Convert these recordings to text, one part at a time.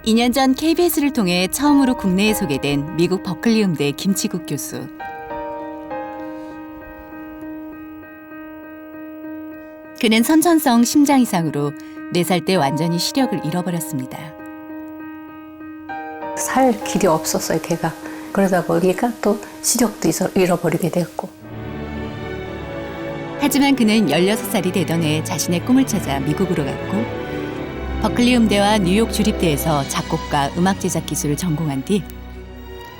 2년 전 KBS를 통해 처음으로 국내에 소개된 미국 버클리 음대 김치국 교수. 그는 선천성 심장 이상으로 4살 때 완전히 시력을 잃어버렸습니다. 살 길이 없었어요, 걔가. 그러다 보니까 또 시력도 잃어버리게 됐고. 하지만 그는 16살이 되던 해 자신의 꿈을 찾아 미국으로 갔고 버클리 음대와 뉴욕 주립대에서 작곡과 음악 제작 기술을 전공한 뒤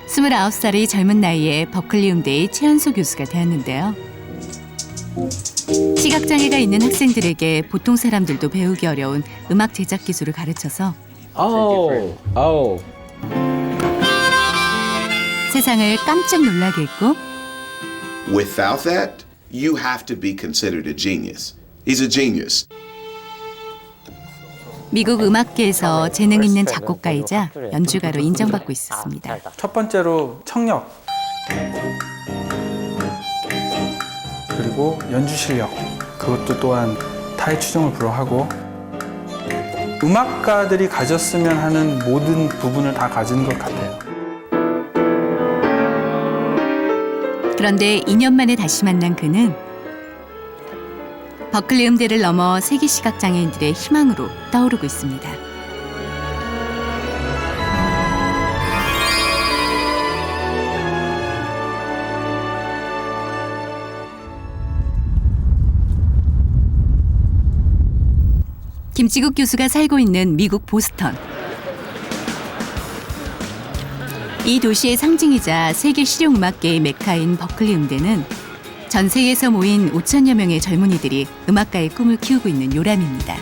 29살의 젊은 나이에 버클리 음대의 최연소 교수가 되었는데요. 시각장애가 있는 학생들에게 보통 사람들도 배우기 어려운 음악 제작 기술을 가르쳐서 세상을 깜짝 놀라게 했고 Without that, you have to be considered a genius. He's a genius. 미국 음악계에서 재능 있는 작곡가이자 연주가로 인정받고 있었습니다. 첫 번째로 청력, 그리고 연주 실력, 그것도 또한 타의 추종을 불허하고 음악가들이 가졌으면 하는 모든 부분을 다 가진 것 같아요. 그런데 2년 만에 다시 만난 그는 버클리 음대를 넘어 세계 시각장애인들의 희망으로 떠오르고 있습니다. 김치국 교수가 살고 있는 미국 보스턴. 이 도시의 상징이자 세계 실용음악계의 메카인 버클리 음대는 전 세계에서 모인 5천여 명의 젊은이들이 음악가의 꿈을 키우고 있는 요람입니다.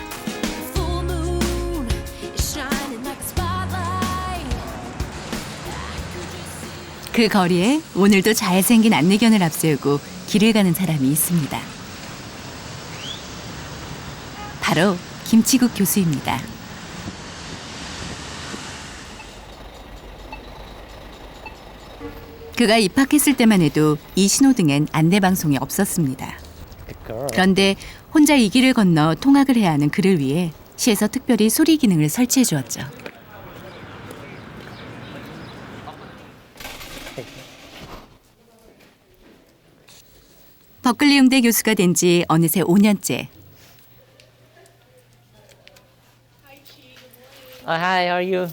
그 거리에 오늘도 잘생긴 안내견을 앞세우고 길을 가는 사람이 있습니다. 바로 김치국 교수입니다. 그가 입학했을 때만 해도 이 신호등엔 안내방송이 없었습니다. 그런데 혼자 이 길을 건너 통학을 해야 하는 그를 위해 시에서 특별히 소리 기능을 설치해 주었죠. 버클리 음대 교수가 된 지 어느새 5년째. Hi, how are you?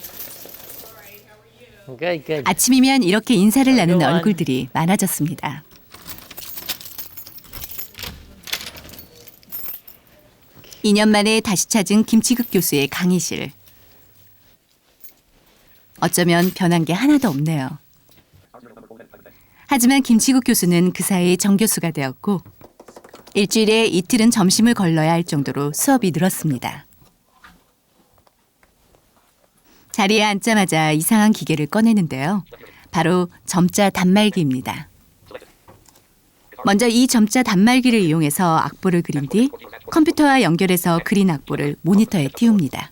Good, good. 아침이면 이렇게 인사를 나누는 얼굴들이 많아졌습니다. (2년) 만에 다시 찾은 김치국 교수의 강의실. 어쩌면 변한 게 하나도 없네요. 하지만 김치국 교수는 그 사이 정 교수가 되었고 일주일에 이틀은 점심을 걸러야 할 정도로 수업이 늘었습니다. 자리에 앉자마자 이상한 기계를 꺼내는데요. 바로 점자 단말기입니다. 먼저 이 점자 단말기를 이용해서 악보를 그린 뒤 컴퓨터와 연결해서 그린 악보를 모니터에 띄웁니다.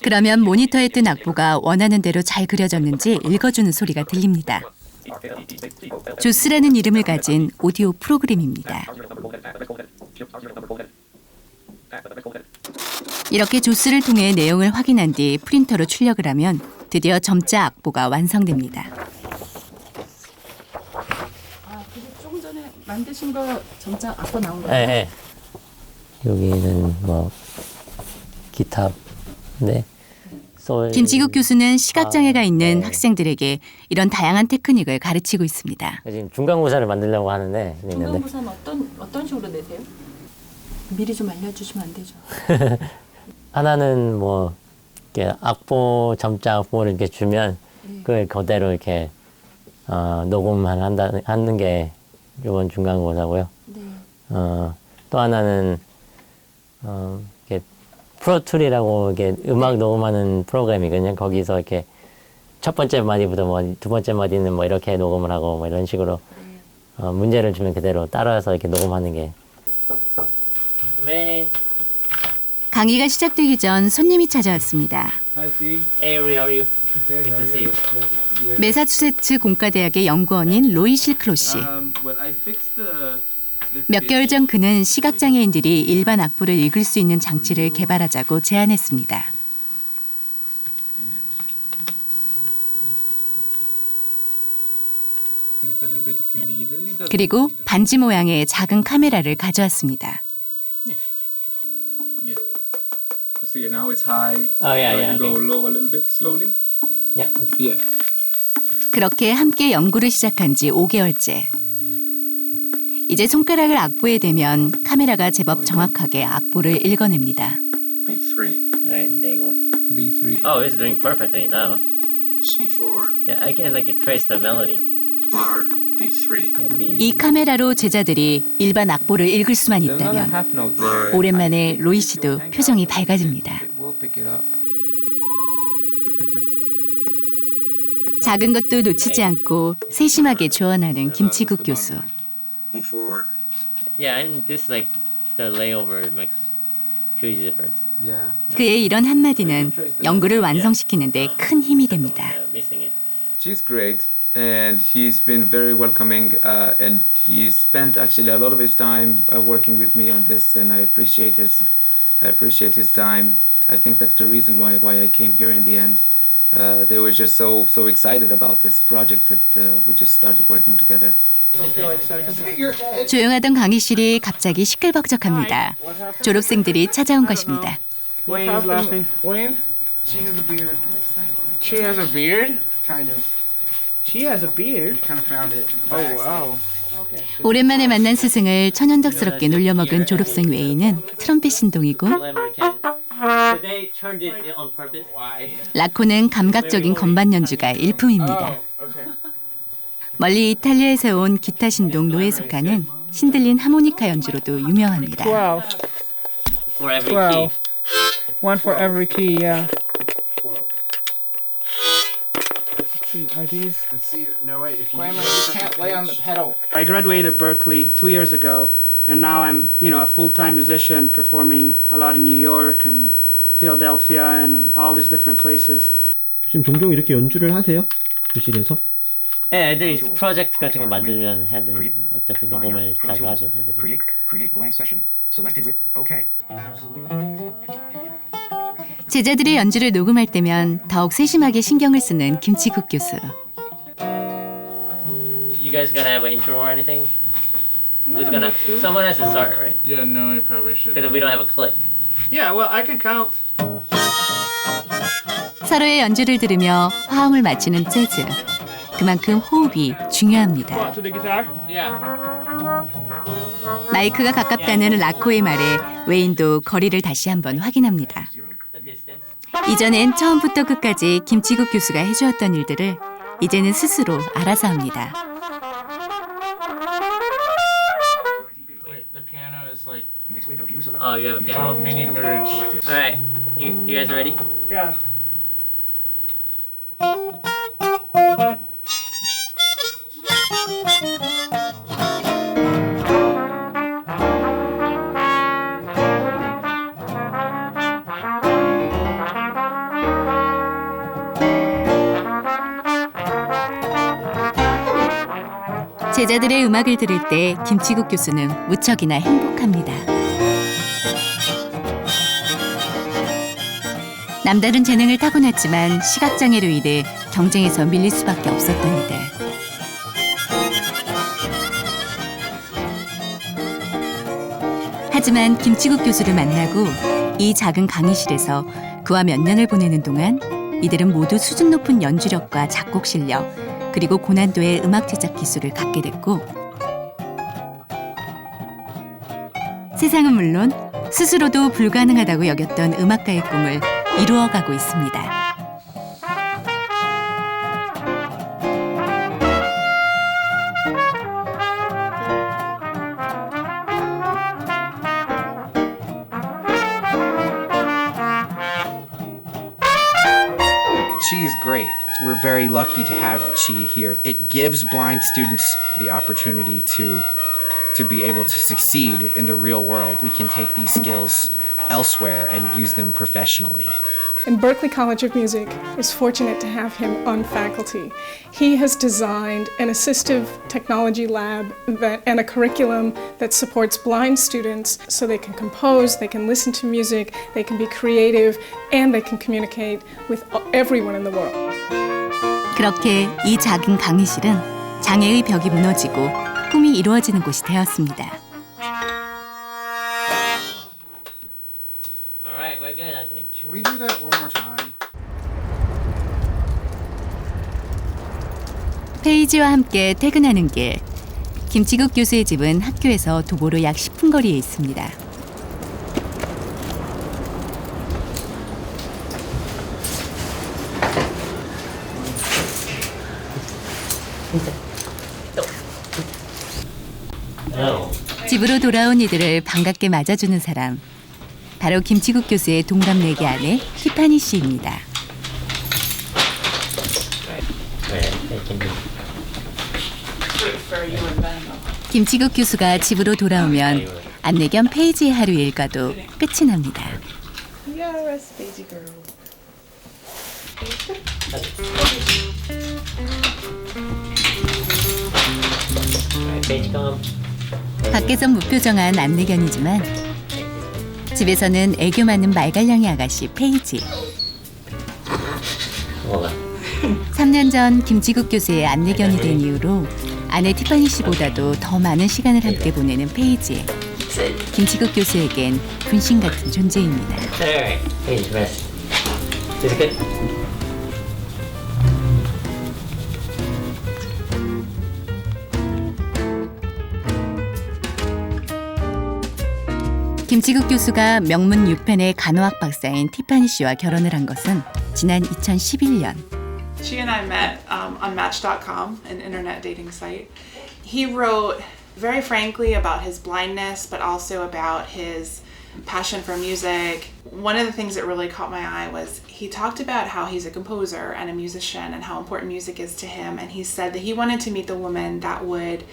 그러면 모니터에 뜬 악보가 원하는 대로 잘 그려졌는지 읽어주는 소리가 들립니다. 조스라는 이름을 가진 오디오 프로그램입니다. 이렇게 조스를 통해 내용을 확인한 뒤 프린터로 출력을 하면 드디어 점자 악보가 완성됩니다. 조금 전에 만드신 거 점자 악보 나온 거예요? 네. 여기는 뭐 기타, 네. 김치국 교수는 시각장애가 있는 학생들에게 이런 다양한 테크닉을 가르치고 있습니다. 지금 중간고사를 만들려고 하는데 중간고사는 어떤 식으로 내세요? 미리 좀 알려주시면 안 되죠? 하나는 뭐 이렇게 악보 점자 악보를 이렇게 주면 그걸 그대로 이렇게 녹음만 하는 게 이번 중간고사고요. 네. 또 하나는 이렇게 프로툴이라고 이렇게 음악 녹음하는 프로그램이거든요. 거기서 이렇게 첫 번째 마디부터 뭐 두 번째 마디는 뭐 이렇게 녹음을 하고 뭐 이런 식으로 문제를 주면 그대로 따라서 이렇게 녹음하는 게. 강의가 시작되기 전 손님이 찾아왔습니다. Hey, how are you? Good to see you. 매사추세츠 공과대학의 연구원인 로이 실크로 씨. 몇 개월 전 그는 시각장애인들이 일반 악보를 읽을 수 있는 장치를 개발하자고 제안했습니다. 그리고 반지 모양의 작은 카메라를 가져왔습니다. See, now it's high. Oh yeah, yeah. You go Okay. low a little bit slowly. Yeah. Yeah. 그렇게 함께 연구를 시작한 지 5개월째. 이제 손가락을 악보에 대면 카메라가 제법 정확하게 악보를 읽어냅니다. Alright, there you go. B3. Oh, it's doing perfectly now. C4, Yeah, I can like trace the melody. bar, B3. Yeah, B. 이 카메라로 제자들이 일반 악보를 읽을 수만 There's another 있다면 half note there. 오랜만에 로이 씨도 표정이 밝아집니다. It will pick it up. 작은 것도 놓치지 않고 세심하게 조언하는 김치국 교수. B4, Yeah, and this like the layover makes huge difference. Yeah. 그의 이런 한마디는 연구를 완성시키는데 큰 힘이 됩니다. Yeah, missing it. She's great, and he's been very welcoming, and he spent actually a lot of his time working with me on this, and I appreciate his time. I think that's the reason why I came here in the end. They were just so excited about this project that we just started working together. 조용하던 강의실이 갑자기 시끌벅적합니다. 졸업생들이 찾아온 것입니다. Wayne's laughing. Wayne? She has a beard. She has a beard? Kind of. She has a beard? Kind of found it. Oh, wow. 오랜만에 만난 스승을 천연덕스럽게 놀려먹은 졸업생 웨이는 트럼펫 신동이고 So they turned it on purpose. Why? 라코는 감각적인 건반 연주가 일품입니다. Okay. 멀리 이탈리아에서 온 기타 신동 노에소카는 신들린 하모니카 연주로도 유명합니다. 12. For every key. 12. One for every key, yeah. Let's see, are these? And see, no wait, if you Grandma, use you a can't different lay on the pitch- pedal. I graduated Berkeley 2 years ago, and now I'm, a full-time musician performing a lot in New York and Philadelphia and all these different places. 교수님 종종 이렇게 연주를 하세요? 교실에서? 네, 애들이 프로젝트 같은 거 만들면 애들 어차피 녹음을 자주 하죠, 애들이. create blank session, selected with, OK. 제자들의 연주를 녹음할 때면 더욱 세심하게 신경을 쓰는 김치국 교수. You guys gonna have an intro or anything? Who's gonna? Someone has to start, right? Yeah, no, I probably should. Because we don't have a click. Yeah, well, I can count. 서로의 연주를 들으며 화음을 맞추는 재즈. 그만큼 호흡이 중요합니다. To the guitar? Yeah. 마이크가 가깝다는 라코의 말에 웨인도 거리를 다시 한번 확인합니다. The distance. 이전엔 처음부터 끝까지 김치국 교수가 해주었던 일들을 이제는 스스로 알아서 합니다. Wait, the piano is like Next window, view select. Oh, you have a piano. mini merge. All right, you guys ready? Yeah. 제자들의 음악을 들을 때 김치국 교수는 무척이나 행복합니다. 남다른 재능을 타고났지만 시각장애로 인해 경쟁에서 밀릴 수밖에 없었던 이들. 하지만 김치국 교수를 만나고 이 작은 강의실에서 그와 몇 년을 보내는 동안 이들은 모두 수준 높은 연주력과 작곡 실력, 그리고 고난도의 음악 제작 기술을 갖게 됐고 세상은 물론 스스로도 불가능하다고 여겼던 음악가의 꿈을 이루어가고 있습니다. Chi is great. We're very lucky to have Chi here. It gives blind students the opportunity to be able to succeed in the real world. We can take these skills elsewhere and use them professionally. And Berklee College of Music is fortunate to have him on faculty. He has designed an assistive technology lab and a curriculum that supports blind students so they can compose, they can listen to music, they can be creative, and they can communicate with everyone in the world. 그렇게 이 작은 강의실은 장애의 벽이 무너지고 꿈이 이루어지는 곳이 되었습니다. Alright, we're good, I think. Can we do that one more time? 페이지와 함께 퇴근하는 길. 김치국 교수의 집은 학교에서 도보로 약 10분 거리에 있습니다. 집으로 돌아온 이들을 반갑게 맞아주는 사람. 바로 김치국 교수의 동갑내기 아내 티파니 씨입니다. 김치국 교수가 집으로 돌아오면 안내 겸 페이지의 하루 일과도 끝이 납니다. 밖에선 무표정한 안내견이지만 집에서는 애교 많은 말갈량이 아가씨 페이지. 3년 전 김치국 교수의 안내견이 된 이후로 아내 티파니 씨보다도 더 많은 시간을 함께 보내는 페이지. 김치국 교수에겐 분신 같은 존재입니다. 김치국 교수가 명문 유펜의 간호학 박사인 티파니 씨와 결혼을 한 것은 지난 2011년. She and I met on Match.com, an internet dating site. He wrote very frankly about his blindness, but also about his passion for music. One of the things that really caught my eye was he talked about how he's a composer and a musician and how important music is to him. And he said that he wanted to meet the woman that would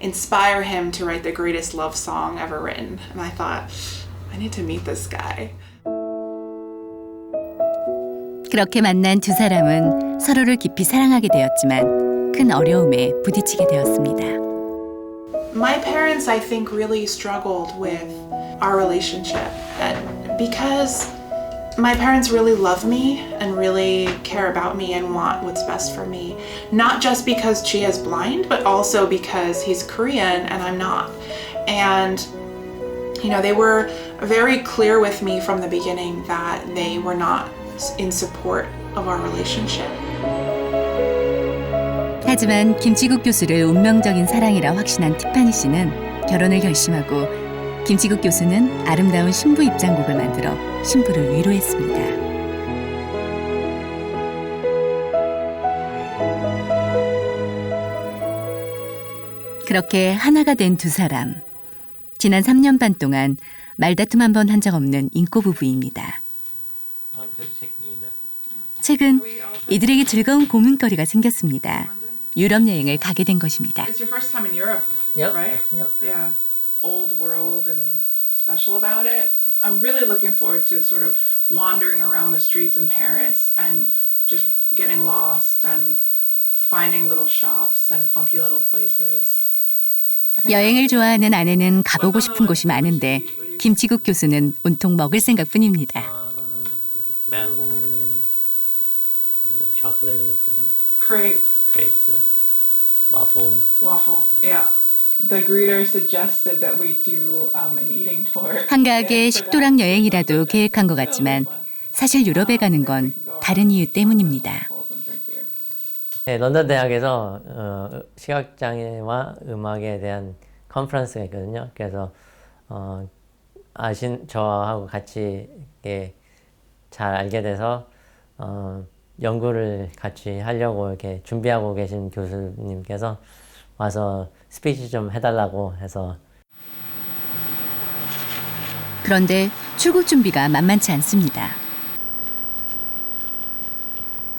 inspire him to write the greatest love song ever written. And I thought, I need to meet this guy. 그렇게 만난 두 사람은 서로를 깊이 사랑하게 되었지만 큰 어려움에 부딪히게 되었습니다. My parents, I think, really struggled with our relationship. And because my parents really love me and really care about me and want what's best for me. Not just because Chi is blind, but also because he's Korean and I'm not. And, you know, they were very clear with me from the beginning that they were not in support of our relationship. 하지만 김치국 교수를 운명적인 사랑이라 확신한 티파니 씨는 결혼을 결심하고 김치국 교수는 아름다운 신부 입장곡을 만들어 신부를 위로했습니다. 그렇게 하나가 된 두 사람. 지난 3년 반 동안 말다툼 한 번 한 적 없는 인꼬 부부입니다. 최근 이들에게 즐거운 고민거리가 생겼습니다. 유럽 여행을 가게 된 것입니다. It's your first time in Europe, Yep. right? Yep. Yeah. Old world and special about it. I'm really looking forward to sort of wandering around the streets in Paris and just getting lost and finding little shops and funky little places. 여행을 좋아하는 아내는 가보고 싶은 곳이 많은데 김치국 교수는 온통 먹을 생각뿐입니다. chocolate and Crepe. crepes, yeah. Waffle. Waffle. Yeah. The greeter suggested that we do an eating tour. 한가하게 식도락 여행이라도 계획한 것 같지만 사실 유럽에 가는 건 다른 이유 때문입니다. 네, 런던 대학에서 시각장애와 음악에 대한 컨퍼런스가 있거든요. 그래서 저하고 같이 이렇게 잘 알게 돼서 연구를 같이 하려고 이렇게 준비하고 계신 교수님께서 와서 스피치 좀 해달라고 해서. 그런데 출국 준비가 만만치 않습니다.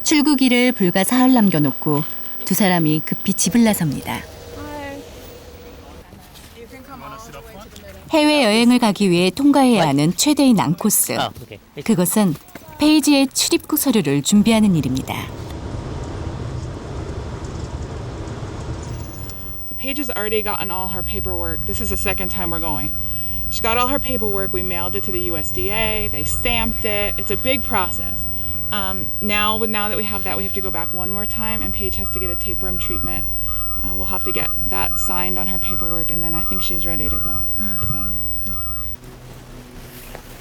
출국일을 불과 사흘 남겨놓고 두 사람이 급히 집을 나섭니다. 해외여행을 가기 위해 통과해야 하는 최대의 난코스. 그것은 페이지의 출입국 서류를 준비하는 일입니다. So Paige has already gotten all her paperwork. This is the second time we're going. She got all her paperwork. We mailed it to the USDA. They stamped it. It's a big process. Now that we have that, we have to go back one more time, and Paige has to get a tapeworm treatment We'll have to get that signed on her paperwork, and then I think she's ready to go.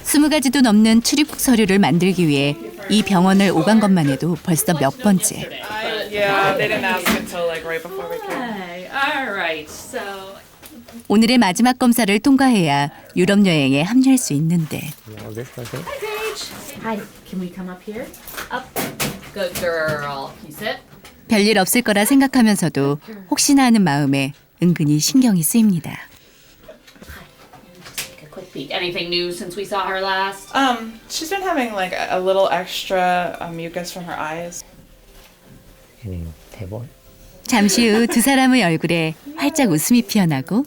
So. 20가지도 넘는 출입국 서류를 만들기 위해 이 병원을 오간 것만 해도 벌써 몇 번째. Yeah, they didn't ask until like right before we came. All right. So 오늘의 마지막 검사를 통과해야 유럽 여행에 합류할 수 있는데 Hi, can we come up here? Up. Good girl. Can you sit? 별일 없을 거라 생각하면서도 혹시나 하는 마음에 은근히 신경이 쓰입니다. Take a quick peek. Anything new since we saw her last? She's been having like a little extra mucus from her eyes. 대본. 잠시 후 두 사람의 얼굴에 활짝 웃음이 피어나고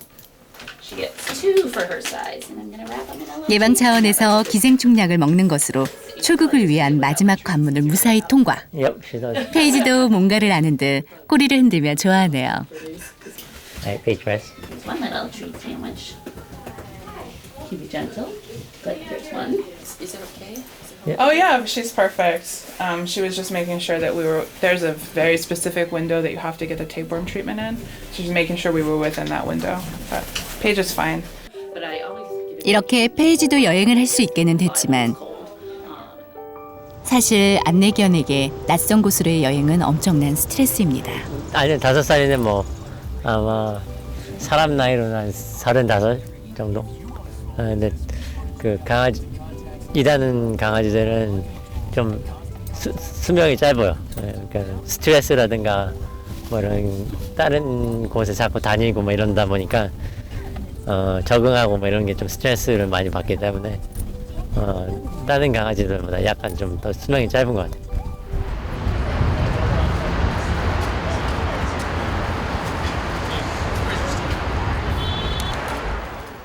She gets 2 for her size, and I'm gonna wrap them in a little. 예방 차원에서 기생충약을 먹는 것으로 출국을 위한 마지막 관문을 무사히 통과. Yep, she does. 페이지도 뭔가를 아는 듯 꼬리를 흔들며 좋아하네요. Right, page rest. There's one little treat sandwich. Keep it gentle. Good. There's one. Is it okay? Oh yeah, she's perfect. She was just making sure that there's a very specific window that you have to get the tapeworm treatment in. She's making sure we were within that window. But Paige is fine. But I always give it. 이렇게 페이지도 여행을 할 수 있게는 됐지만 사실 안내견에게 낯선 곳으로의 여행은 엄청난 스트레스입니다. 아니 5살이면 뭐 아마 사람 나이로는 한 35 정도. 근데 그 강아지 일하는 강아지들은 좀 수명이 짧아요. 그러니까 스트레스라든가 뭐 이런 다른 곳에 자꾸 다니고 뭐 이런다 보니까 적응하고 뭐 이런 게 좀 스트레스를 많이 받기 때문에 다른 강아지들보다 약간 좀 더 수명이 짧은 것 같아요.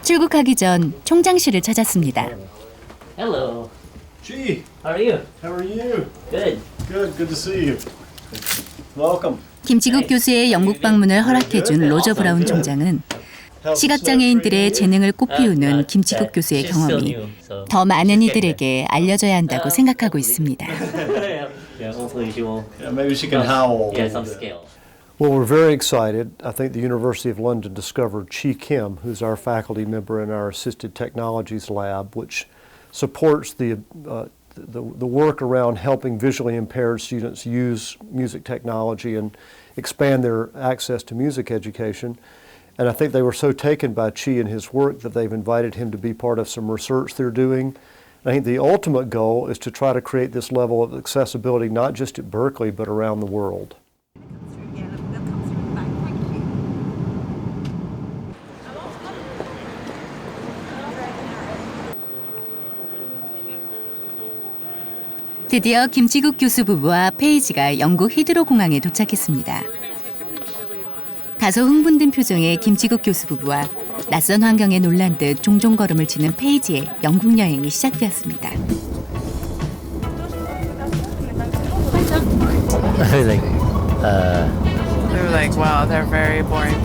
출국하기 전 총장실을 찾았습니다. Hello. Gee, How are you? how are you? Good. Good to see you. Welcome. 김치국 교수의 영국 방문을 허락해준 로저 브라운 총장은 시각장애인들의 재능을 꽃피우는 김치국 교수의 경험이 더 많은 이들에게 알려져야 한다고 생각하고 있습니다. Maybe she can howl. Well, we're very excited. I think the University of London discovered Chi Kim, who's our faculty member in our Assisted Technologies Lab, which supports the work around helping visually impaired students use music technology and expand their access to music education. And I think they were so taken by Chi and his work that they've invited him to be part of some research they're doing. And I think the ultimate goal is to try to create this level of accessibility not just at Berkeley but around the world. 드디어 김치국 교수 부부와 페이지가 영국 히드로 공항에 도착했습니다. 다소 흥분된 표정의 김치국 교수 부부와 낯선 환경에 놀란 듯 종종 걸음을 치는 페이지의 영국 여행이 시작되었습니다. They They were like, wow, they're very boring.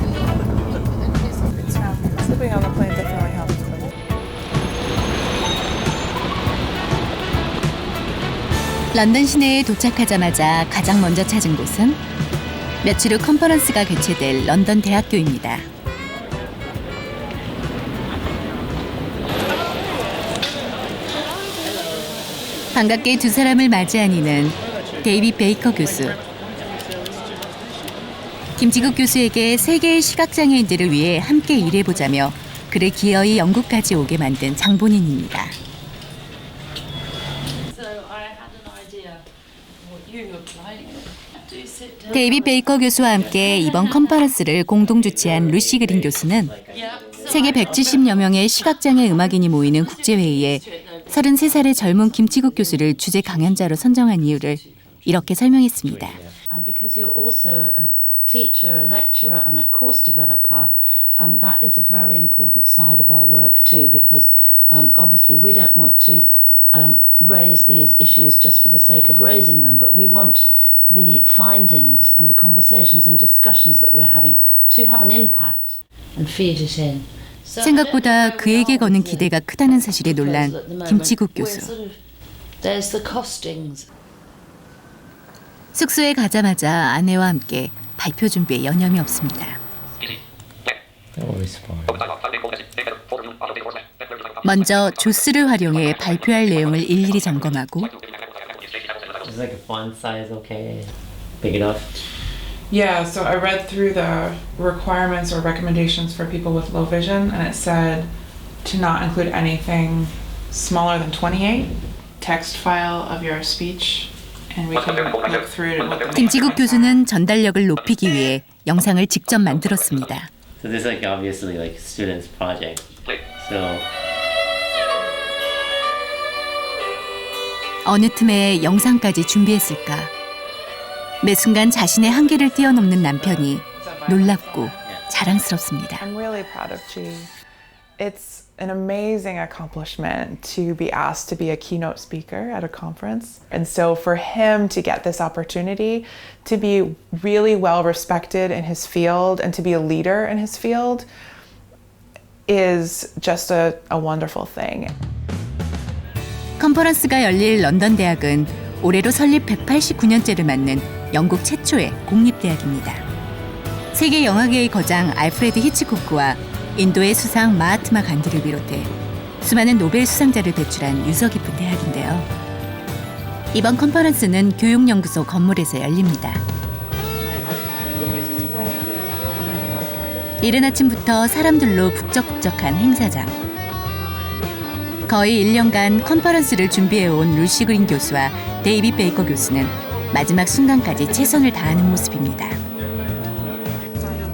Sleeping on the plane definitely helps. 런던 시내에 도착하자마자 가장 먼저 찾은 곳은 며칠 후 컨퍼런스가 개최될 런던 대학교입니다. 반갑게 두 사람을 맞이한 이는 데이빗 베이커 교수. 김치국 교수에게 세계의 시각장애인들을 위해 함께 일해보자며 그를 기어이 영국까지 오게 만든 장본인입니다. 데이빗 베이커 교수와 함께 이번 컨퍼런스를 공동 주최한 루시 그린 교수는 세계 170여 명의 시각장애 음악인이 모이는 국제회의에 33살의 젊은 김치국 교수를 주재 강연자로 선정한 이유를 이렇게 설명했습니다. Because you're also a teacher, a lecturer and a course developer, that is a very important side of our work too, because obviously we don't want to raise these issues just for the sake of raising them, but we want the findings and the conversations and discussions that we're having to have an impact and feed it in. 생각보다 그에게 거는 기대가 크다는 사실에 놀란 김치국 교수. There's the costings. 숙소에 가자마자 아내와 함께 발표 준비에 여념이 없습니다. 먼저 조스를 활용해 발표할 내용을 일일이 점검하고 Is like a font size okay? Big enough? Yeah, so I read through the requirements or recommendations for people with low vision, and it said to not include anything smaller than 28. Text file of your speech, and we can look through what the 김치국 교수는 전달력을 높이기 위해 영상을 직접 만들었습니다. So this is like obviously like students' project. So 어느 틈에 영상까지 준비했을까? 매 순간 자신의 한계를 뛰어넘는 남편이 놀랍고 자랑스럽습니다. I'm really proud of Chi. It's an amazing accomplishment to be asked to be a keynote speaker at a conference. And so for him to get this opportunity to be really well respected in his field and to be a leader in his field is just a wonderful thing. 컨퍼런스가 열릴 런던 대학은 올해로 설립 189년째를 맞는 영국 최초의 공립대학입니다. 세계 영화계의 거장 알프레드 히치코크와 인도의 수상 마하트마 간디를 비롯해 수많은 노벨 수상자를 배출한 유서 깊은 대학인데요. 이번 컨퍼런스는 교육연구소 건물에서 열립니다. 이른 아침부터 사람들로 북적북적한 행사장. 거의 1년간 컨퍼런스를 준비해온 루시 그린 교수와 데이빗 베이커 교수는 마지막 순간까지 최선을 다하는 모습입니다.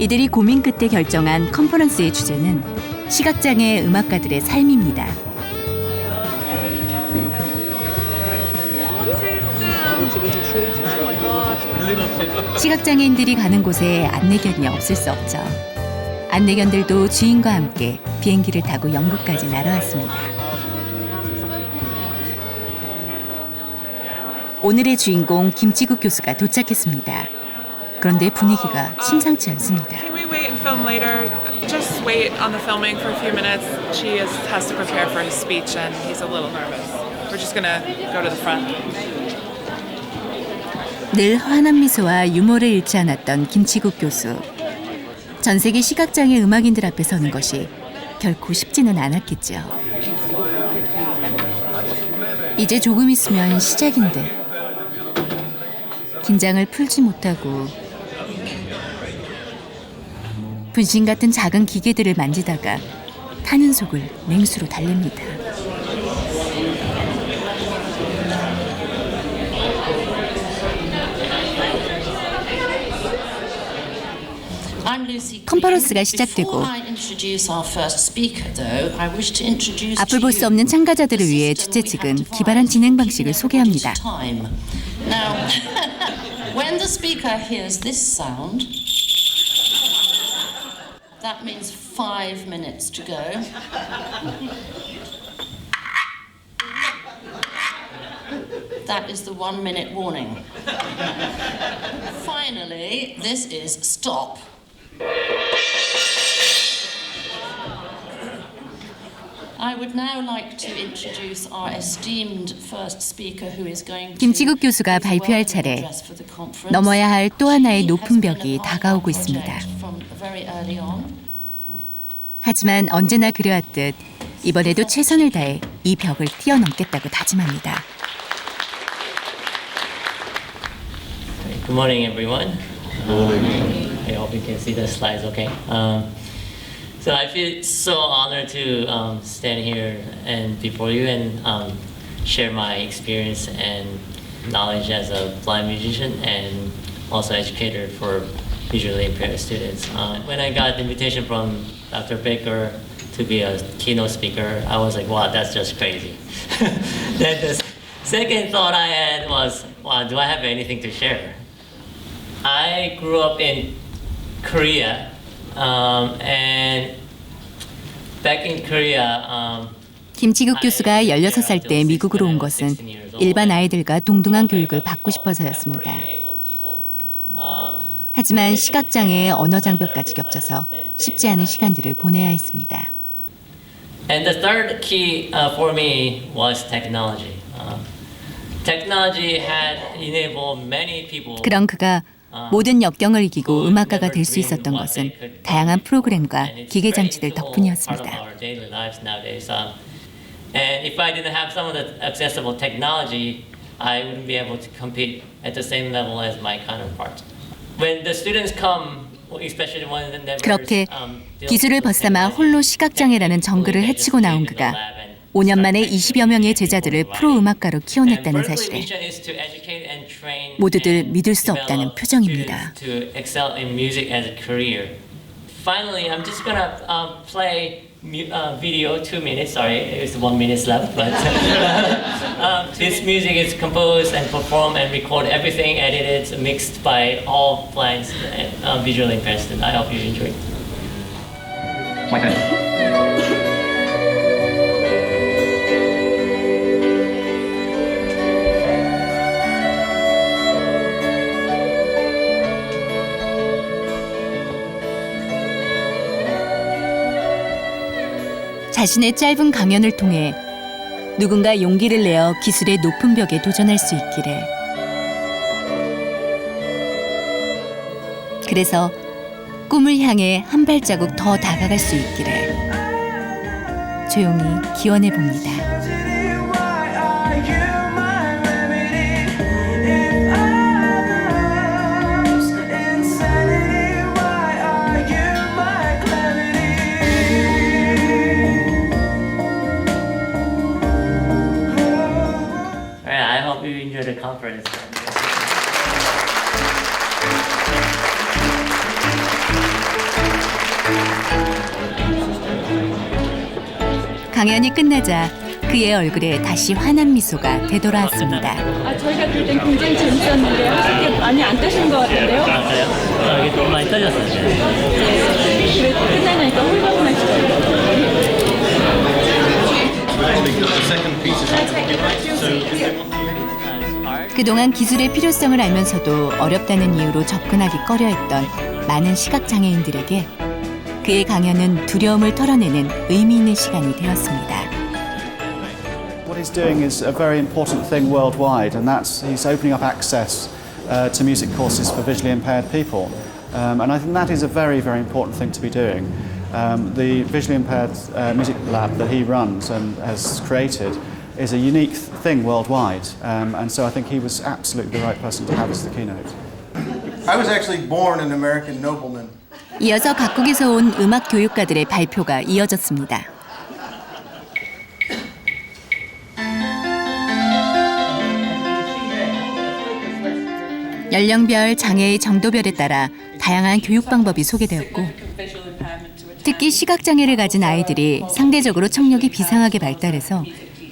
이들이 고민 끝에 결정한 컨퍼런스의 주제는 시각장애 음악가들의 삶입니다. 시각장애인들이 가는 곳에 안내견이 없을 수 없죠. 안내견들도 주인과 함께 비행기를 타고 영국까지 날아왔습니다. 오늘의 주인공 김치국 교수가 도착했습니다. 그런데 분위기가 심상치 않습니다. Can we wait and film later? Just wait on the filming for a few minutes. Chi has to prepare for his speech and he's a little nervous. We're just gonna go to the front. 늘 환한 미소와 유머를 잃지 않았던 김치국 교수. 전 세계 시각장애 음악인들 앞에 서는 것이 결코 쉽지는 않았겠죠. 이제 조금 있으면 시작인데 긴장을 풀지 못하고 분신 같은 작은 기계들을 만지다가 타는 속을 냉수로 달랩니다. 컨퍼런스가 시작되고 앞을 볼 수 없는 참가자들을 위해 주최 측은 기발한 진행 방식을 소개합니다. Now, when the speaker hears this sound, that means 5 minutes to go. That is the 1 minute warning. Finally, this is stop. I would now like to introduce our esteemed first speaker who is going to 김치국 교수가 발표할 차례. 넘어야 할 또 하나의 높은 벽이 다가오고 있습니다. 하지만 언제나 그래왔듯 이번에도 최선을 다해 이 벽을 뛰어넘겠다고 다짐합니다. Good morning, everyone. I hope you can see the slides okay. So I feel so honored to stand here and before you and share my experience and knowledge as a blind musician and also educator for visually impaired students. When I got the invitation from Dr. Baker to be a keynote speaker, I was like, wow, that's just crazy. Then the second thought I had was, wow, do I have anything to share? I grew up in Korea, and back in Korea. 김치국 교수가 16살 때 미국으로 온 것은 일반 아이들과 동등한 교육을 받고 싶어서였습니다. 하지만 시각장애의 언어 장벽까지 겹쳐서 쉽지 않은 시간들을 보내야 했습니다. And the third key for me was technology. Technology had enabled many people. 그런 그가 모든 역경을 이기고 음악가가 될 수 있었던 것은 다양한 프로그램과 기계 장치들 덕분이었습니다. And if I didn't have some of the accessible technology, I wouldn't be able to compete at the same level as my counterparts. When the students come, especially when they never 그렇게 기술을 벗삼아 홀로 시각장애라는 정글을 헤치고 나온 그가 5년 만에 20여 명의 제자들을 프로 음악가로 키워냈다는 사실에 모두들 믿을 수 없다는 표정입니다. Finally, I'm just gonna play video 2 minutes. Sorry, it's 1 minute left. But this music is composed and performed and recorded, everything edited, mixed by all blind and visually impaired students. I hope you enjoy it. Like that. 자신의 짧은 강연을 통해 누군가 용기를 내어 기술의 높은 벽에 도전할 수 있기를. 그래서 꿈을 향해 한 발자국 더 다가갈 수 있기를 조용히 기원해 봅니다. I hope you enjoy the conference. 강연이 끝나자 그의 얼굴에 다시 환한 미소가 되돌아왔습니다. 저희가 그럴 땐 굉장히 재밌었는데요. 그게 많이 안 떠신 것 같은데요. 아, 그래요? 이게 좀 많이 떨렸어요. 네. 끝나니까 홀가분하시더라고요. 그동안 기술의 필요성을 알면서도 어렵다는 이유로 접근하기 꺼려했던 많은 시각장애인들에게 그의 강연은 두려움을 털어내는 의미 있는 시간이 되었습니다. What he's doing is a very important thing worldwide, and that's he's opening up access to music courses for visually impaired people. And I think that is a very, very important thing to be doing. The visually impaired music lab that he runs and has created is a unique thing worldwide, and so I think he was absolutely the right person to have as the keynote. I was actually born an American nobleman. 이어서 각국에서 온 음악 교육가들의 발표가 이어졌습니다. 연령별, 장애의 정도별에 따라 다양한 교육 방법이 소개되었고 특히 시각장애를 가진 아이들이 상대적으로 청력이 비상하게 발달해서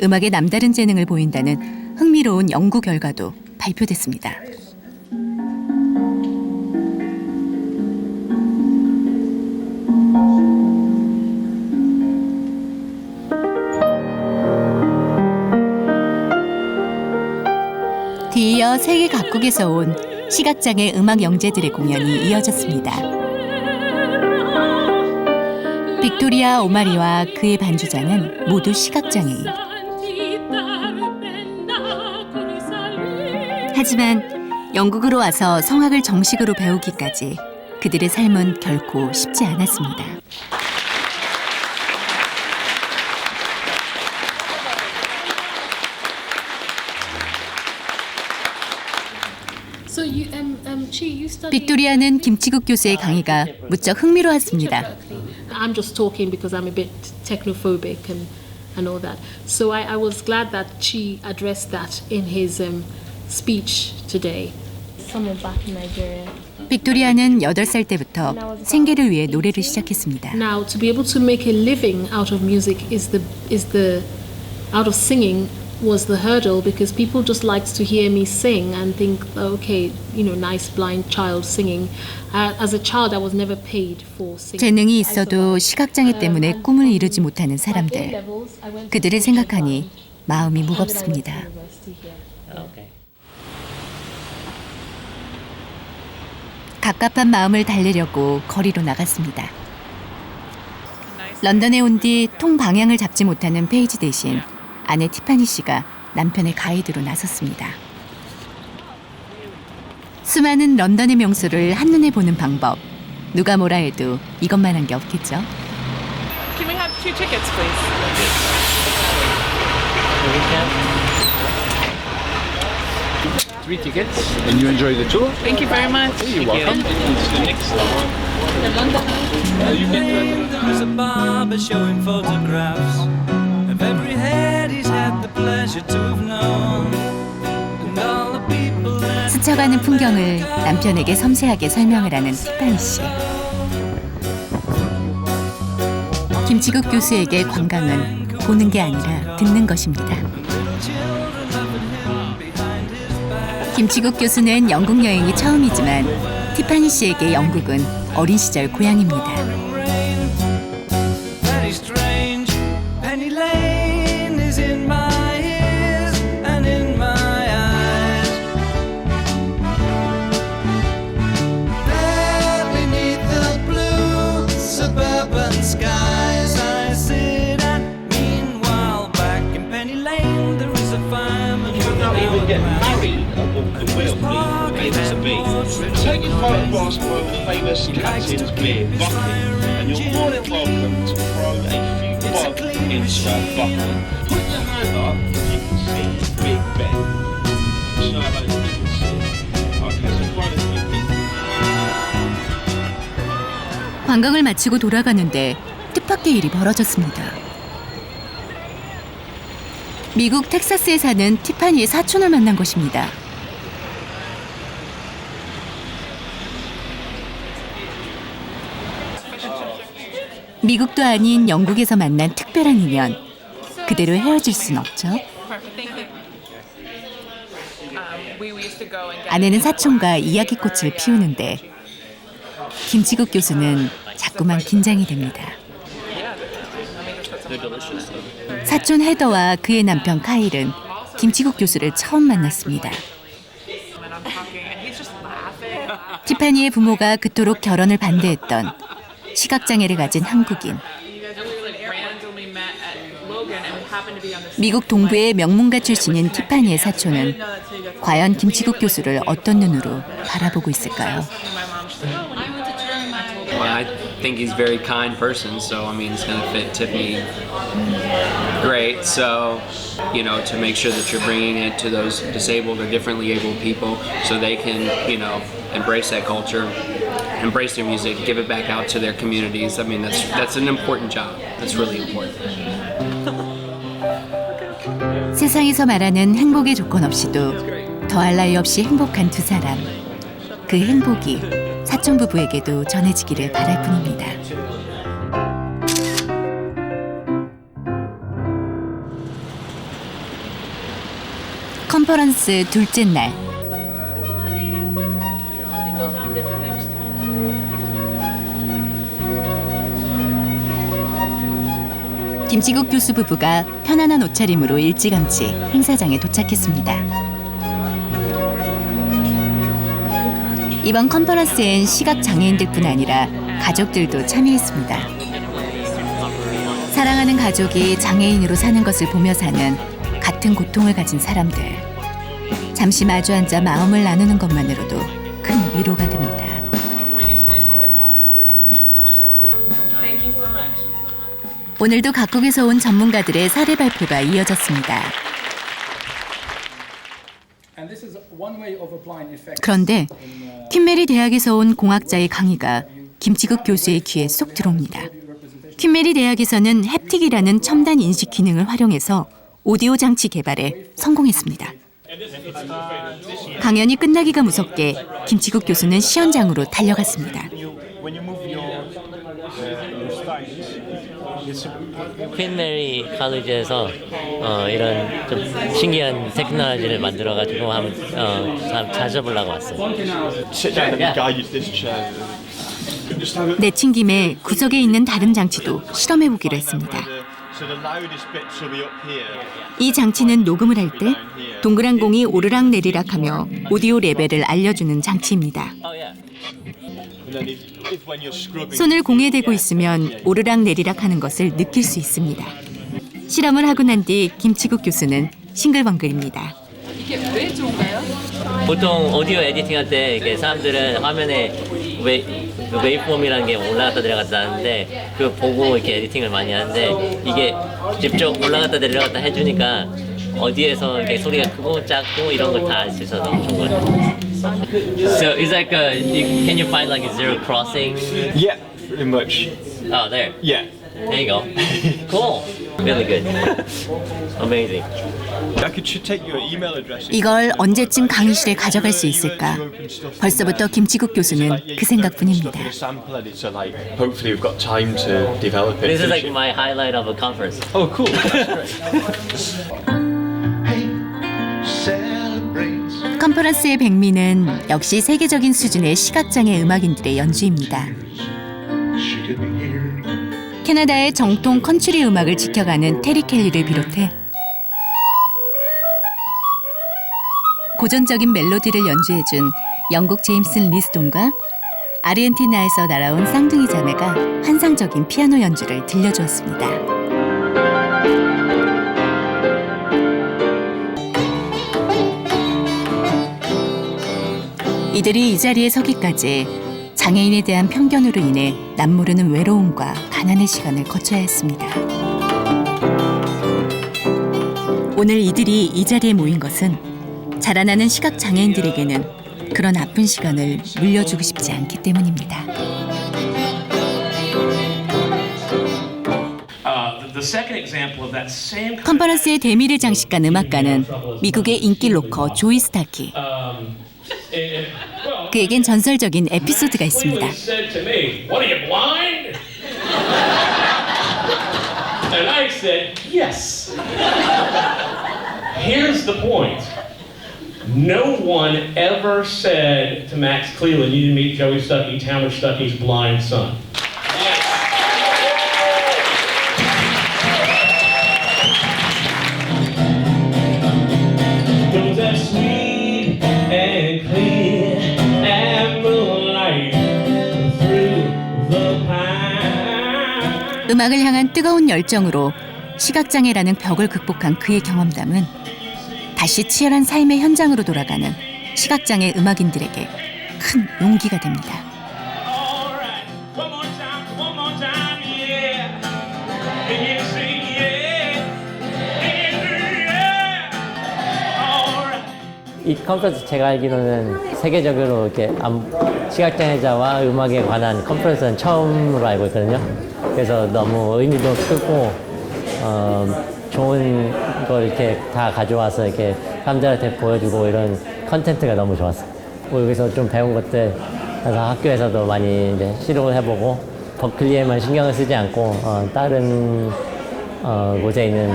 음악에 남다른 재능을 보인다는 흥미로운 연구 결과도 발표됐습니다. 뒤이어 세계 각국에서 온 시각장애 음악 영재들의 공연이 이어졌습니다. 빅토리아 오마리와 그의 반주자는 모두 시각장애인. 하지만 영국으로 와서 성악을 정식으로 배우기까지 그들의 삶은 결코 쉽지 않았습니다. 빅토리아는 김치국 교수의 강의가 무척 흥미로웠습니다. I'm just talking because I'm a bit technophobic and all that. So I was glad that she addressed that in his speech today. Someone back in Nigeria. 빅토리아는 8살 때부터 생계를 위해 노래를 시작했습니다. Now to be able to make a living out of music is the out of singing was the hurdle because people just liked to hear me sing and think, okay, you know, nice blind child singing. As a child, I was never paid for singing. 재능이 있어도 시각장애 때문에 꿈을 이루지 못하는 사람들. 그들을 생각하니 마음이 무겁습니다. 갑갑한 마음을 달래려고 거리로 나갔습니다. 런던에 온 뒤 통 방향을 잡지 못하는 페이지 대신 아내 티파니 씨가 남편의 가이드로 나섰습니다. 수많은 런던의 명소를 한눈에 보는 방법. 누가 뭐라 해도 이것만한 게 없겠죠. Can we have 2 tickets, please? 3 tickets. And you enjoy the tour? Thank you very much. You're welcome. It's the next stop. You've been to There was a barber showing photographs of every head he's had the pleasure to have known. And all the people that 스쳐가는 풍경을 남편에게 섬세하게 설명을 하는 티파니 씨. 김치국 교수에게 관광은 보는 게 아니라 듣는 것입니다. 김치국 교수는 영국 여행이 처음이지만 티파니 씨에게 영국은 어린 시절 고향입니다. very strange. Penny Lane is in my ears and in my eyes. There beneath the blue suburban skies I sit, and meanwhile back in Penny Lane there is a fireman. You not even get married at Walker Wheel, the famous beach. Take your photographs for the famous captain's beer bucket, and you're more than welcome to throw a few bob into that bucket. Put your hand up if you can see Big Ben. Show how you can see. Okay, so throw the few big. 관광을 마치고 돌아가는데 뜻밖의 일이 벌어졌습니다. 미국 텍사스에 사는 티파니의 사촌을 만난 것입니다. 미국도 아닌 영국에서 만난 특별한 인연. 그대로 헤어질 순 없죠. 아내는 사촌과 이야기꽃을 피우는데 김치국 교수는 자꾸만 긴장이 됩니다. 사촌 헤더와 그의 남편 카일은 김치국 교수를 처음 만났습니다. 티파니의 부모가 그토록 결혼을 반대했던 시각장애를 가진 한국인. 미국 동부의 명문가 출신인 티파니의 사촌은 과연 김치국 교수를 어떤 눈으로 바라보고 있을까요? Well, I think he's a very kind person, so I mean, it's going to fit Tiffany great. So, you know, to make sure that you're bringing it to those disabled or differently abled people so they can, you know, embrace that culture, embrace their music, give it back out to their communities. I mean, that's an important job. That's really important. 세상에서 말하는 행복의 조건 없이도 더할 나위 없이 행복한 두 사람. 그 행복이 사촌 부부에게도 전해지기를 바랄 뿐입니다. 컨퍼런스 둘째 날. 김치국 교수 부부가 편안한 옷차림으로 일찌감치 행사장에 도착했습니다. 이번 컨퍼런스엔 시각장애인들뿐 아니라 가족들도 참여했습니다. 사랑하는 가족이 장애인으로 사는 것을 보며 사는 같은 고통을 가진 사람들. 잠시 마주 앉아 마음을 나누는 것만으로도 큰 위로가 됩니다. 오늘도 각국에서 온 전문가들의 사례 발표가 이어졌습니다. 그런데 퀸메리 대학에서 온 공학자의 강의가 김치국 교수의 귀에 쏙 들어옵니다. 퀸메리 대학에서는 햅틱이라는 첨단 인식 기능을 활용해서 오디오 장치 개발에 성공했습니다. 강연이 끝나기가 무섭게 김치국 교수는 시연장으로 달려갔습니다. 퀸메리 칼리지에서 이런 좀 신기한 테크놀로지를 만들어가지고 한번 찾아보려고 왔어요. 내친 김에 구석에 있는 다른 장치도 실험해보기로 했습니다. 이 장치는 녹음을 할 때 동그란 공이 오르락 내리락하며 오디오 레벨을 알려주는 장치입니다. 손을 공에 대고 있으면 오르락 내리락 하는 것을 느낄 수 있습니다. 실험을 하고 난 뒤 김치국 교수는 싱글벙글입니다. 이게 왜 좋은가요? 보통 오디오 에디팅 할 때 이렇게 사람들은 화면에 웨이브폼이라는 게 올라갔다 내려갔다 하는데 그거 보고 이렇게 에디팅을 많이 하는데 이게 직접 올라갔다 내려갔다 해주니까 어디에서 이렇게 소리가 크고 작고 이런 걸 다 알 수 있어서 좋은 것 같아요. So it's like can you find like a zero crossing? Yeah, pretty much. Oh, there. Yeah. There you go. Cool. Really good. Amazing. I could take your email address. 이걸 언제쯤 강의실에 가져갈 수 있을까? 벌써부터 김치국 교수는 그 생각뿐입니다. Sample editor, like hopefully we've got time to develop it. This is like my highlight of a conference. Oh, cool. 컨퍼런스의 백미는 역시 세계적인 수준의 시각장애 음악인들의 연주입니다. 캐나다의 정통 컨트리 음악을 지켜가는 테리 켈리를 비롯해 고전적인 멜로디를 연주해준 영국 제임슨 리스돈과 아르헨티나에서 날아온 쌍둥이 자매가 환상적인 피아노 연주를 들려주었습니다. 이들이 이 자리에 서기까지 장애인에 대한 편견으로 인해 남모르는 외로움과 가난의 시간을 거쳐야 했습니다. 오늘 이들이 이 자리에 모인 것은 자라나는 시각장애인들에게는 그런 아픈 시간을 물려주고 싶지 않기 때문입니다. 컨퍼런스의 대미를 장식한 음악가는 미국의 인기 로커 조이 스타키. 그에겐 전설적인 에피소드가 있습니다. And I said, yes. Here's the point. No one ever said to Max Cleland, you didn't meet Joey Stuckey, Tamara Stuckey's blind son. Goes that sweet and clear and moonlight through the pine. 음악을 향한 뜨거운 열정으로 시각장애라는 벽을 극복한 그의 경험담은 다시 치열한 삶의 현장으로 돌아가는 시각장애 음악인들에게 큰 용기가 됩니다. 이 컨퍼런스 제가 알기로는 세계적으로 이렇게 시각장애자와 음악에 관한 컨퍼런스는 처음으로 알고 있거든요. 그래서 너무 의미도 크고 좋은 걸 이렇게 다 가져와서 이렇게 사람들한테 보여주고 이런 컨텐츠가 너무 좋았어요. 여기서 좀 배운 것들 그래서 학교에서도 많이 이제 시도를 해보고 버클리에만 신경을 쓰지 않고 다른 곳에 있는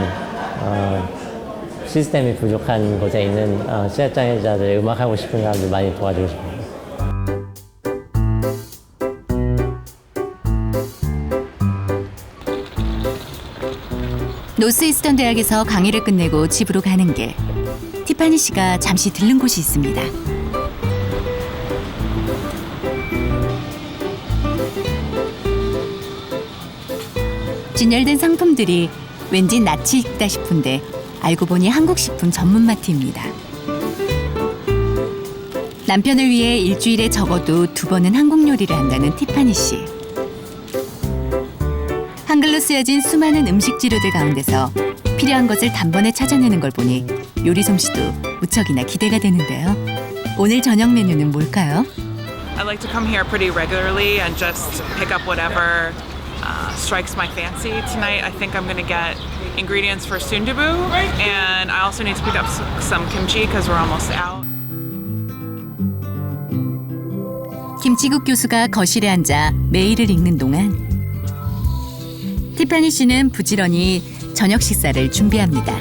시스템이 부족한 곳에 있는 시각장애자들 음악하고 싶은 사람들 많이 도와주고 싶어요. 노스이스턴 대학에서 강의를 끝내고 집으로 가는 길, 티파니 씨가 잠시 들른 곳이 있습니다. 진열된 상품들이 왠지 낯이 익다 싶은데 알고 보니 한국 식품 전문 마트입니다. 남편을 위해 일주일에 적어도 2번은 한국 요리를 한다는 티파니 씨. 한글로 쓰여진 수많은 음식 지료들 가운데서 필요한 것을 단번에 찾아내는 걸 보니 요리 솜씨도 무척이나 기대가 되는데요. 오늘 저녁 메뉴는 뭘까요? I like to come here pretty regularly and just pick up whatever strikes my fancy. Tonight I think I'm going to get ingredients for sundubu and I also need to pick up some kimchi because we're almost out. 김치국 교수가 거실에 앉아 메일을 읽는 동안 티파니 씨는 부지런히 저녁 식사를 준비합니다.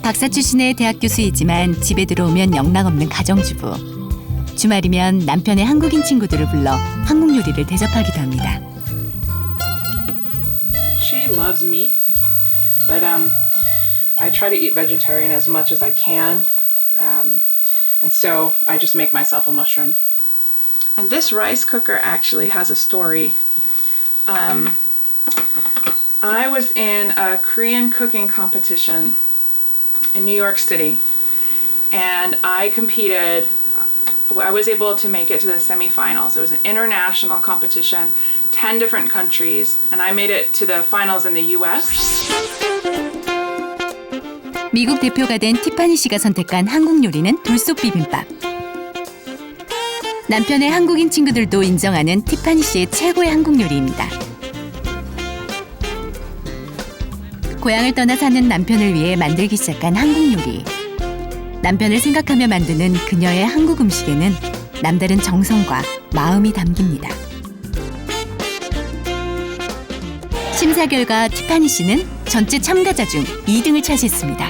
박사 출신의 대학 교수이지만 집에 들어오면 영락없는 가정주부. 주말이면 남편의 한국인 친구들을 불러 한국 요리를 대접하기도 합니다. She loves meat, but I try to eat vegetarian as much as I can, and so I just make myself a mushroom. And this rice cooker actually has a story. I was in a Korean cooking competition in New York City, and I competed. I was able to make it to the semifinals. It was an international competition, 10 different countries, and I made it to the finals in the US. 미국 대표가 된 티파니 씨가 선택한 한국 요리는 돌솥 비빔밥. 남편의 한국인 친구들도 인정하는 티파니 씨의 최고의 한국 요리입니다. 고향을 떠나 사는 남편을 위해 만들기 시작한 한국 요리. 남편을 생각하며 만드는 그녀의 한국 음식에는 남다른 정성과 마음이 담깁니다. 심사 결과 티파니 씨는 전체 참가자 중 2등을 차지했습니다.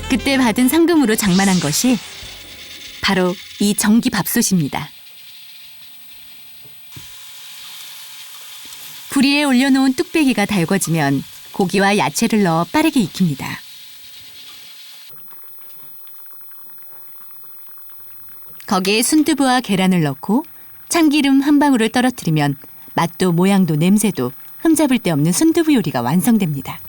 그때 받은 상금으로 장만한 것이 바로 이 전기 밥솥입니다. 불 위에 올려놓은 뚝배기가 달궈지면 고기와 야채를 넣어 빠르게 익힙니다. 거기에 순두부와 계란을 넣고 참기름 한 방울을 떨어뜨리면 맛도 모양도 냄새도 흠잡을 데 없는 순두부 요리가 완성됩니다.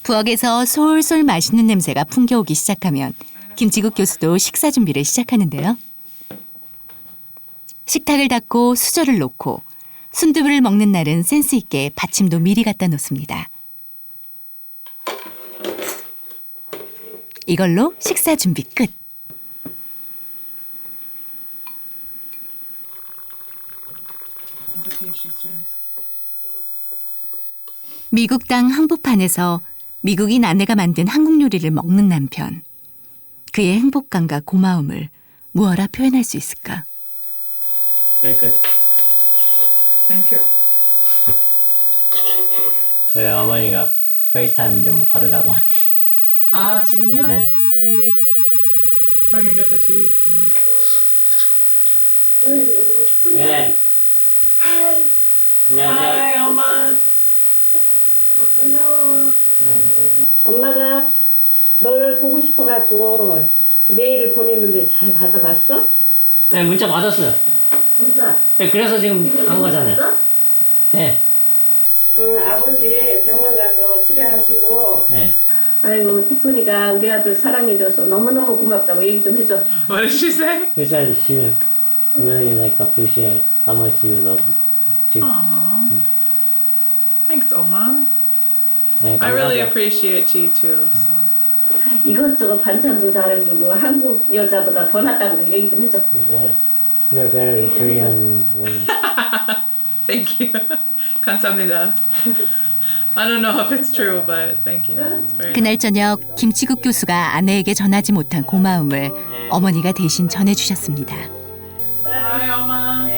부엌에서 솔솔 맛있는 냄새가 풍겨오기 시작하면 김치국 교수도 식사 준비를 시작하는데요. 식탁을 닦고 수저를 놓고 순두부를 먹는 날은 센스 있게 받침도 미리 갖다 놓습니다. 이걸로 식사 준비 끝. 미국 땅 한복판에서 미국인 아내가 만든 한국 요리를 먹는 남편. 그의 행복감과 고마움을 무어라 표현할 수 있을까? Very good. Thank you. 저희 어머니가 페이스타임 좀 받으라고. 아, 지금요? 네. 네. I can get the TV for. 네. Hi, 엄마. 엄마가 너를 보고 싶어갖고 메일을 보냈는데 잘 받아봤어? 네, 문자 받았어요. 문자? 네, 그래서 지금 한 거잖아요. 받았어? 네. 응, 아버지 병원 가서 치료하시고 네. 아이고 티프니가 우리 아들 사랑해줘서 너무너무 고맙다고 얘기 좀 해줘. What did she say? She said she really appreciate how much you love Chi. Aww. Thanks, Oma. 네, I really 감사하죠. appreciate Chi too. So. 이것저것 반찬도 잘해주고 한국 여자보다 더 낫다고 얘기 좀 해줘. 네. You're very Korean woman. Thank you. 감사합니다. I don't know if it's true, but thank you. It's very 그날 저녁 김치국 교수가 아내에게 전하지 못한 고마움을 어머니가 대신 전해주셨습니다. Hi, Oma.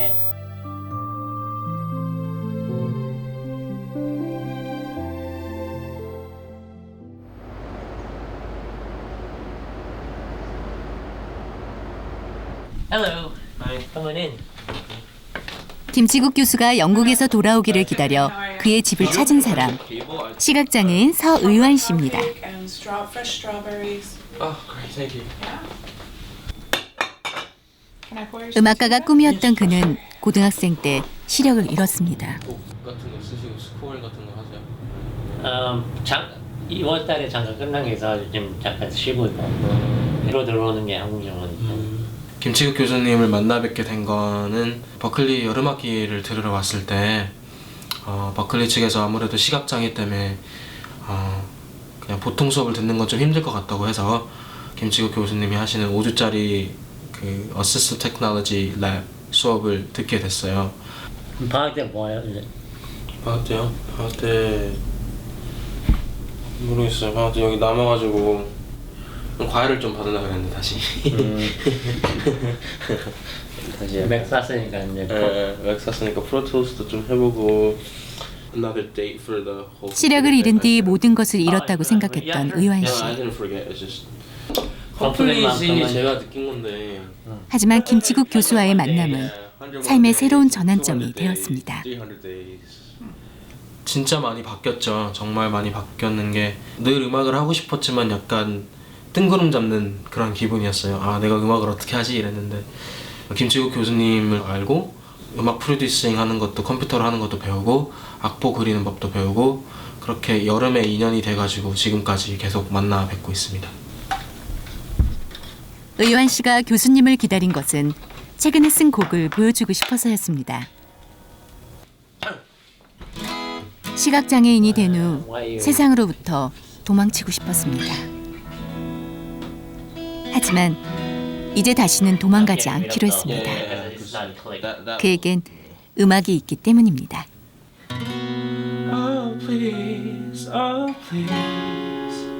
Hello. Come on in. 김치국 교수가 영국에서 돌아오기를 기다려 그의 집을 찾은 사람. 시각장애인 서의환 씨입니다. And fresh strawberries. Oh, great, thank you. Can I pour you 음악가가 꿈이었던 그는 고등학생 때 시력을 잃었습니다. 곡 같은 거 쓰시고 스코어 같은 거 하세요? 2월 달에 잠깐 끝나게서 좀 잠깐 쉬고 뒤로 들어오는 게 한국 영어니까. 김치국 교수님을 만나 뵙게 된 거는 버클리 여름학기를 들으러 왔을 때 버클리 측에서 아무래도 시각장애 때문에 그냥 보통 수업을 듣는 건 좀 힘들 것 같다고 해서 김치국 교수님이 하시는 5주짜리 그 어시스트 테크놀로지 랩 수업을 듣게 됐어요. 방학 때 뭐예요? 이제? 방학 때요? 방학 때 모르겠어요. 방학 때 여기 남아가지고 과외를 좀 받으려고 했는데 다시 다시 맥 샀으니까 이제 맥 샀으니까 프로툴스도 좀 해보고 another date for the whole 시력을 잃은 뒤 모든 것을 잃었다고 생각했던 의환 씨. I didn't forget. It's just 컴플릿이 제가 느낀 건데 하지만 김치국 교수와의 만남은 삶의 새로운 전환점이 되었습니다. 진짜 많이 바뀌었죠. 정말 많이 바뀌었는 게 늘 음악을 하고 싶었지만 약간 뜬구름 잡는 그런 기분이었어요. 아, 내가 음악을 어떻게 하지 이랬는데 김치국 교수님을 알고 음악 프로듀싱 하는 것도 컴퓨터로 하는 것도 배우고 악보 그리는 법도 배우고 그렇게 여름에 인연이 돼가지고 지금까지 계속 만나 뵙고 있습니다. 의완 씨가 교수님을 기다린 것은 최근에 쓴 곡을 보여주고 싶어서였습니다. 시각장애인이 된 후 세상으로부터 도망치고 싶었습니다. 하지만 이제 다시는 도망가지 않기로 했습니다. 그에겐 음악이 있기 때문입니다. Oh please, oh please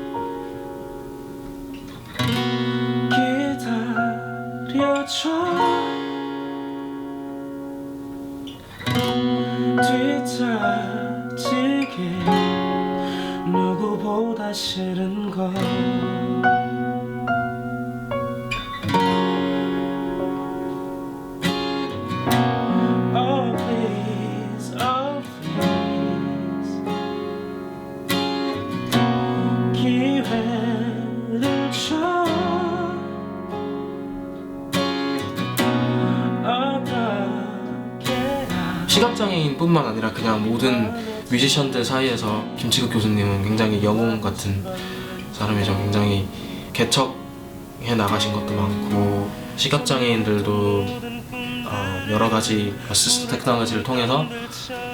기다려줘 뒤처지기 누구보다 싫은 걸 Oh please, oh please 기회를 줘 시각장애인뿐만 아니라 그냥 모든 뮤지션들 사이에서 김치국 교수님은 굉장히 영웅 같은 사람이죠. 굉장히 개척해 나가신 것도 많고 시각장애인들도 여러 가지 어시스트 테크놀로지를 통해서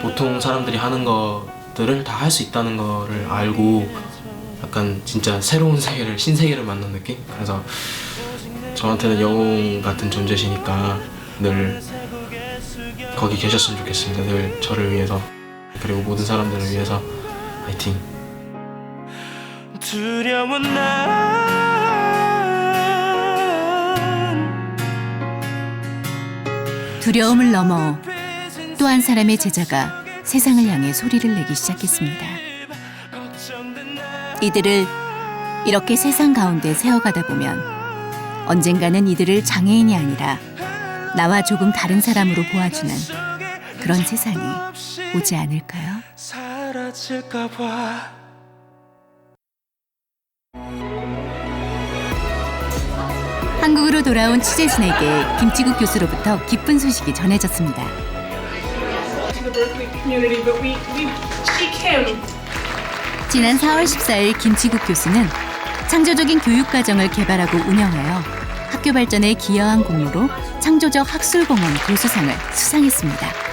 보통 사람들이 하는 것들을 다 할 수 있다는 거를 알고 약간 진짜 새로운 세계를 신세계를 만난 느낌? 그래서 저한테는 영웅 같은 존재시니까 늘 거기 계셨으면 좋겠습니다. 늘 저를 위해서 그리고 모든 사람들을 위해서 화이팅. 두려운 두려움을 넘어 또 한 사람의 제자가 세상을 향해 소리를 내기 시작했습니다. 이들을 이렇게 세상 가운데 세워가다 보면 언젠가는 이들을 장애인이 아니라 나와 조금 다른 사람으로 보아주는 그런 세상이 오지 않을까요? 사라질까 봐 한국으로 돌아온 취재진에게 김치국 교수로부터 기쁜 소식이 전해졌습니다. 지난 4월 14일 김치국 교수는 창조적인 교육과정을 개발하고 운영하여 학교 발전에 기여한 공로로 창조적 학술공헌 교수상을 수상했습니다.